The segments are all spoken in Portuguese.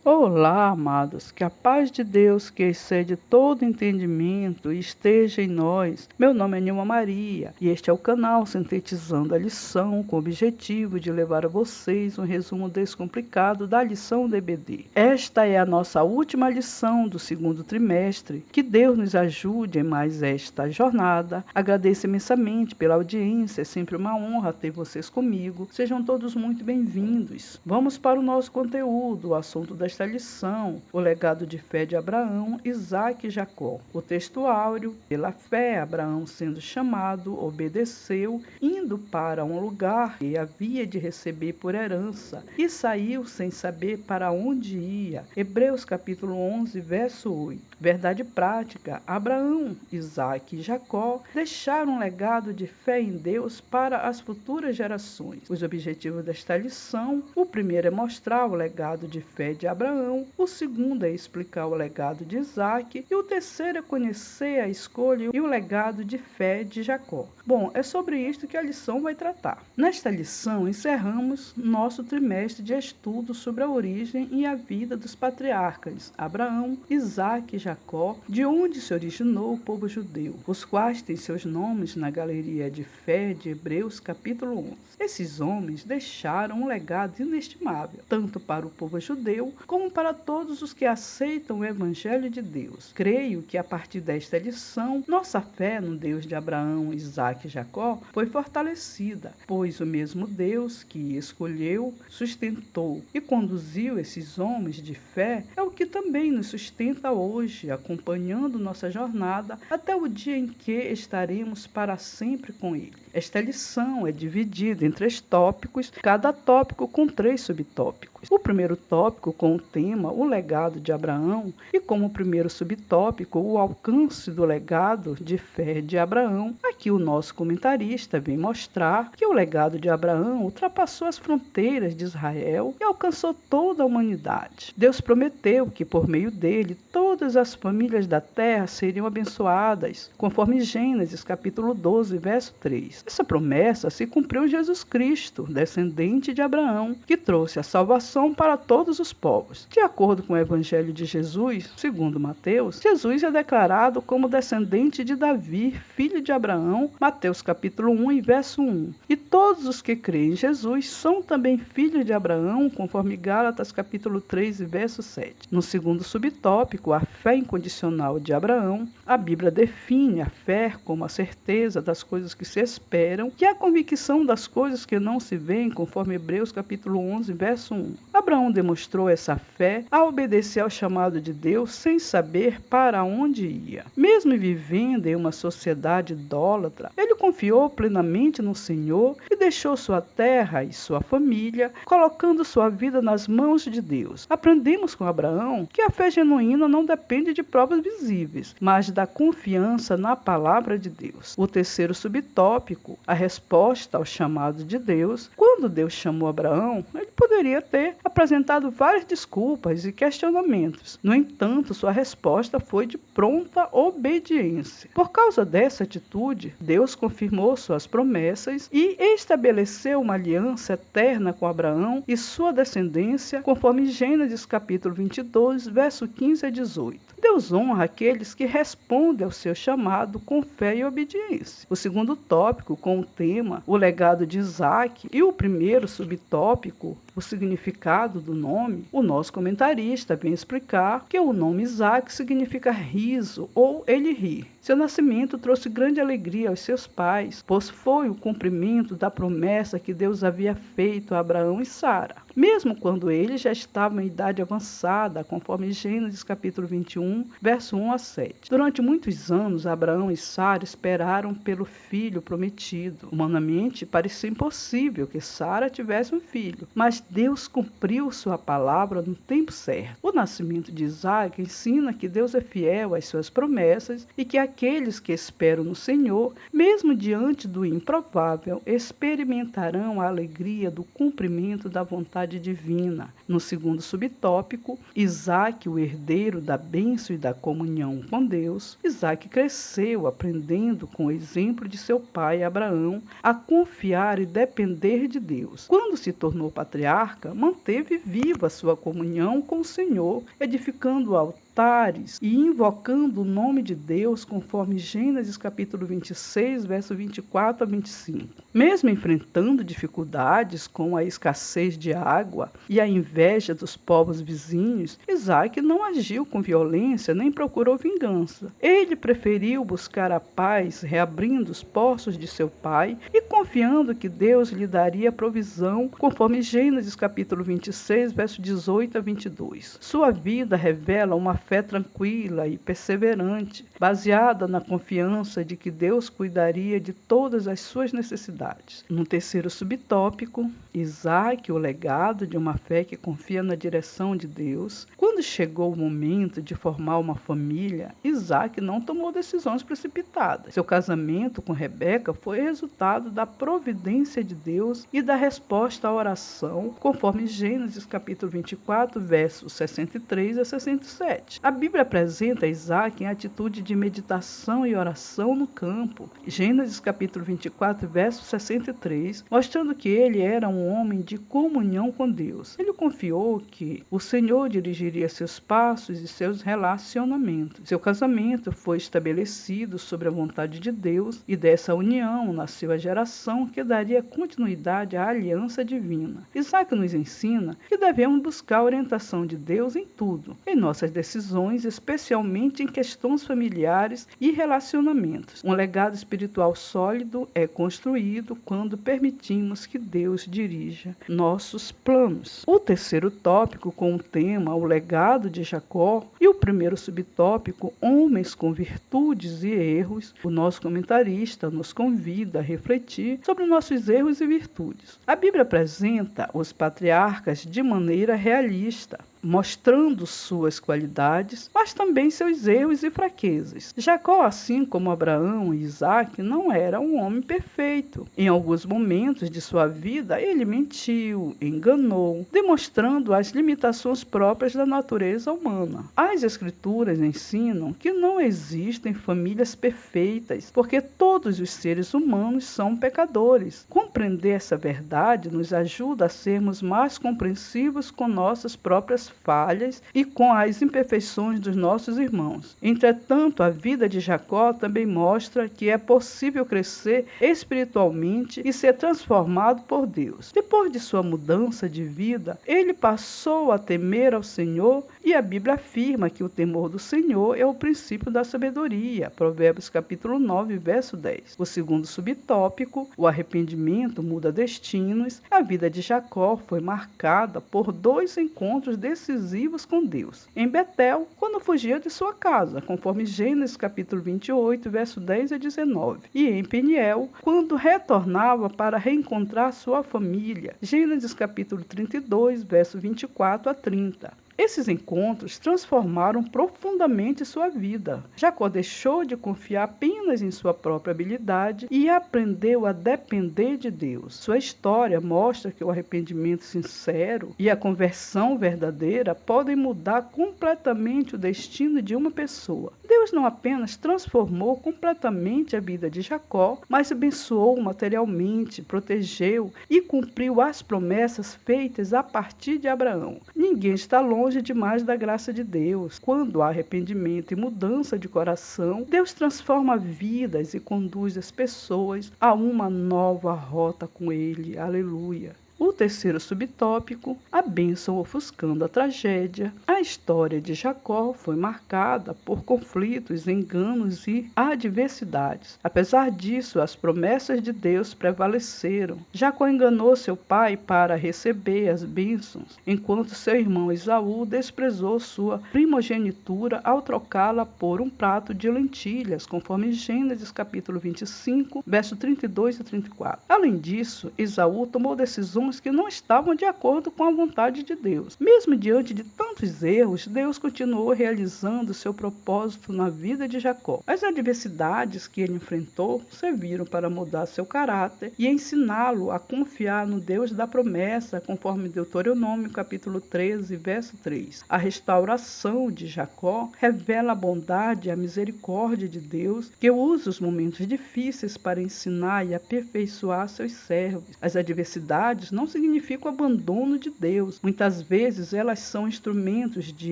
Olá, amados, que a paz de Deus, que excede todo entendimento, esteja em nós. Meu nome é Nilma Maria e este é o canal Sintetizando a Lição, com o objetivo de levar a vocês um resumo descomplicado da lição DBD. Esta é a nossa última lição do segundo trimestre. Que Deus nos ajude em mais esta jornada. Agradeço imensamente pela audiência, é sempre uma honra ter vocês comigo. Sejam todos muito bem-vindos. Vamos para o nosso conteúdo, o assunto desta lição, o legado de fé de Abraão, Isaque e Jacó. O texto áureo: pela fé, Abraão, sendo chamado, obedeceu, indo para um lugar que havia de receber por herança, e saiu sem saber para onde ia. Hebreus capítulo 11, verso 8. Verdade prática: Abraão, Isaque e Jacó deixaram um legado de fé em Deus para as futuras gerações. Os objetivos desta lição: o primeiro é mostrar o legado de fé de Abraão, o segundo é explicar o legado de Isaque e o terceiro é conhecer a escolha e o legado de fé de Jacó. Bom, é sobre isto que a lição vai tratar. Nesta lição encerramos nosso trimestre de estudo sobre a origem e a vida dos patriarcas Abraão, Isaque e Jacó, de onde se originou o povo judeu, os quais têm seus nomes na galeria de fé de Hebreus capítulo 11. Esses homens deixaram um legado inestimável, tanto para o povo judeu como para todos os que aceitam o Evangelho de Deus. Creio que a partir desta lição, nossa fé no Deus de Abraão, Isaque e Jacó foi fortalecida, pois o mesmo Deus que escolheu, sustentou e conduziu esses homens de fé é o que também nos sustenta hoje, acompanhando nossa jornada até o dia em que estaremos para sempre com Ele. Esta lição é dividida em 3 tópicos, cada tópico com 3 subtópicos. O primeiro tópico com o tema o legado de Abraão e como primeiro subtópico o alcance do legado de fé de Abraão. Aqui o nosso comentarista vem mostrar que o legado de Abraão ultrapassou as fronteiras de Israel e alcançou toda a humanidade. Deus prometeu que por meio dele todas as famílias da terra seriam abençoadas, conforme Gênesis capítulo 12, verso 3. Essa promessa se cumpriu em Jesus Cristo, descendente de Abraão, que trouxe a salvação para todos os povos. De acordo com o Evangelho de Jesus, segundo Mateus, Jesus é declarado como descendente de Davi, filho de Abraão, Mateus capítulo 1 e verso 1. E todos os que creem em Jesus são também filhos de Abraão, conforme Gálatas capítulo 3 e verso 7. No segundo subtópico, a fé incondicional de Abraão, a Bíblia define a fé como a certeza das coisas que se esperam e a convicção das coisas que não se veem, conforme Hebreus capítulo 11, verso 1. Abraão demonstrou essa fé ao obedecer ao chamado de Deus sem saber para onde ia. Mesmo vivendo em uma sociedade idólatra, ele confiou plenamente no Senhor e deixou sua terra e sua família, colocando sua vida nas mãos de Deus. Aprendemos com Abraão que a fé genuína não depende de provas visíveis, mas da confiança na palavra de Deus. O terceiro subtópico, a resposta ao chamado de Deus. Quando Deus chamou Abraão, ele poderia ter apresentado várias desculpas e questionamentos. No entanto, sua resposta foi de pronta obediência. Por causa dessa atitude, Deus confirmou suas promessas e estabeleceu uma aliança eterna com Abraão e sua descendência, conforme Gênesis capítulo 22, verso 15 a 18. Deus honra aqueles que respondem ao seu chamado com fé e obediência. O segundo tópico, com o tema o legado de Isaque, e o primeiro subtópico, o significado do nome, o nosso comentarista vem explicar que o nome Isaque significa riso ou ele ri. Seu nascimento trouxe grande alegria aos seus pais, pois foi o cumprimento da promessa que Deus havia feito a Abraão e Sara. Mesmo quando eles já estavam em idade avançada, conforme Gênesis capítulo 21, verso 1 a 7. Durante muitos anos, Abraão e Sara esperaram pelo filho prometido. Humanamente, parecia impossível que Sara tivesse um filho, mas Deus cumpriu sua palavra no tempo certo. O nascimento de Isaque ensina que Deus é fiel às suas promessas e que aqueles que esperam no Senhor, mesmo diante do improvável, experimentarão a alegria do cumprimento da vontade divina. No segundo subtópico, Isaque, o herdeiro da bênção e da comunhão com Deus. Isaque cresceu aprendendo com o exemplo de seu pai Abraão a confiar e depender de Deus. Quando se tornou patriarca, patriarca manteve viva sua comunhão com o Senhor, edificando altares e invocando o nome de Deus, conforme Gênesis capítulo 26, verso 24 a 25. Mesmo enfrentando dificuldades com a escassez de água e a inveja dos povos vizinhos, Isaac não agiu com violência nem procurou vingança. Ele preferiu buscar a paz, reabrindo os poços de seu pai e confiando que Deus lhe daria provisão, conforme Gênesis capítulo 26, verso 18 a 22. Sua vida revela uma fé tranquila e perseverante, baseada na confiança de que Deus cuidaria de todas as suas necessidades. No terceiro subtópico, Isaac, o legado de uma fé que confia na direção de Deus. Quando chegou o momento de formar uma família, Isaac não tomou decisões precipitadas. Seu casamento com Rebeca foi resultado da providência de Deus e da resposta à oração, conforme Gênesis capítulo 24, versos 63 a 67. A Bíblia apresenta Isaac em atitude de meditação e oração no campo. Gênesis capítulo 24, verso 63, mostrando que ele era um homem de comunhão com Deus. Ele confiou que o Senhor dirigiria seus passos e seus relacionamentos. Seu casamento foi estabelecido sobre a vontade de Deus e dessa união nasceu a geração que daria continuidade à aliança divina. Isaac nos ensina que devemos buscar a orientação de Deus em tudo, em nossas decisões, especialmente em questões familiares e relacionamentos. Um legado espiritual sólido é construído quando permitimos que Deus dirija nossos planos. O terceiro tópico, com o tema O Legado de Jacó, e o primeiro subtópico, Homens com Virtudes e Erros, o nosso comentarista nos convida a refletir sobre nossos erros e virtudes. A Bíblia apresenta os patriarcas de maneira realista, mostrando suas qualidades, mas também seus erros e fraquezas. Jacó, assim como Abraão e Isaac, não era um homem perfeito. Em alguns momentos de sua vida, ele mentiu, enganou, demonstrando as limitações próprias da natureza humana. As Escrituras ensinam que não existem famílias perfeitas, porque todos os seres humanos são pecadores. Compreender essa verdade nos ajuda a sermos mais compreensivos com nossas próprias falhas e com as imperfeições dos nossos irmãos. Entretanto, a vida de Jacó também mostra que é possível crescer espiritualmente e ser transformado por Deus. Depois de sua mudança de vida, ele passou a temer ao Senhor e a Bíblia afirma que o temor do Senhor é o princípio da sabedoria. Provérbios capítulo 9, verso 10. O segundo subtópico, o arrependimento muda destinos. A vida de Jacó foi marcada por dois encontros decisivos com Deus. Em Betel, quando fugia de sua casa, conforme Gênesis capítulo 28, verso 10 a 19. E em Peniel, quando retornava para reencontrar sua família. Gênesis capítulo 32, verso 24 a 30. Esses encontros transformaram profundamente sua vida. Jacó deixou de confiar apenas em sua própria habilidade e aprendeu a depender de Deus. Sua história mostra que o arrependimento sincero e a conversão verdadeira podem mudar completamente o destino de uma pessoa. Deus não apenas transformou completamente a vida de Jacó, mas abençoou materialmente, protegeu e cumpriu as promessas feitas a partir de Abraão. Ninguém está longe demais da graça de Deus. Quando há arrependimento e mudança de coração, Deus transforma vidas e conduz as pessoas a uma nova rota com Ele. Aleluia. O terceiro subtópico, a bênção ofuscando a tragédia. A história de Jacó foi marcada por conflitos, enganos e adversidades. Apesar disso, as promessas de Deus prevaleceram. Jacó enganou seu pai para receber as bênçãos, enquanto seu irmão Esaú desprezou sua primogenitura ao trocá-la por um prato de lentilhas, conforme Gênesis capítulo 25, verso 32 e 34. Além disso, Esaú tomou decisões que não estavam de acordo com a vontade de Deus. Mesmo diante de tantos erros, Deus continuou realizando seu propósito na vida de Jacó. As adversidades que ele enfrentou serviram para mudar seu caráter e ensiná-lo a confiar no Deus da promessa, conforme Deuteronômio capítulo 13, verso 3. A restauração de Jacó revela a bondade e a misericórdia de Deus, que usa os momentos difíceis para ensinar e aperfeiçoar seus servos. As adversidades não significam o abandono de Deus. Muitas vezes elas são instrumentos de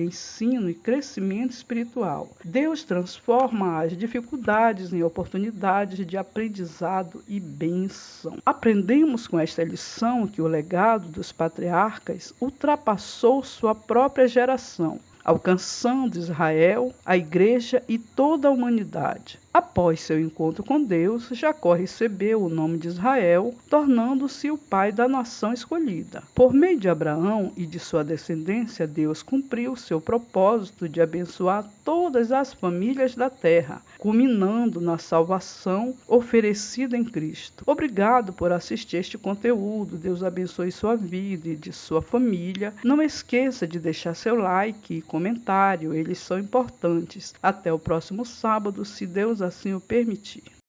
ensino e crescimento espiritual. Deus transforma as dificuldades em oportunidades de aprendizado e bênção. Aprendemos com esta lição que o legado dos patriarcas ultrapassou sua própria geração, alcançando Israel, a igreja e toda a humanidade. Após seu encontro com Deus, Jacó recebeu o nome de Israel, tornando-se o pai da nação escolhida. Por meio de Abraão e de sua descendência, Deus cumpriu seu propósito de abençoar todas as famílias da terra, culminando na salvação oferecida em Cristo. Obrigado por assistir este conteúdo. Deus abençoe sua vida e de sua família. Não esqueça de deixar seu like e comentário, eles são importantes. Até o próximo sábado, se Deus assim o permitir.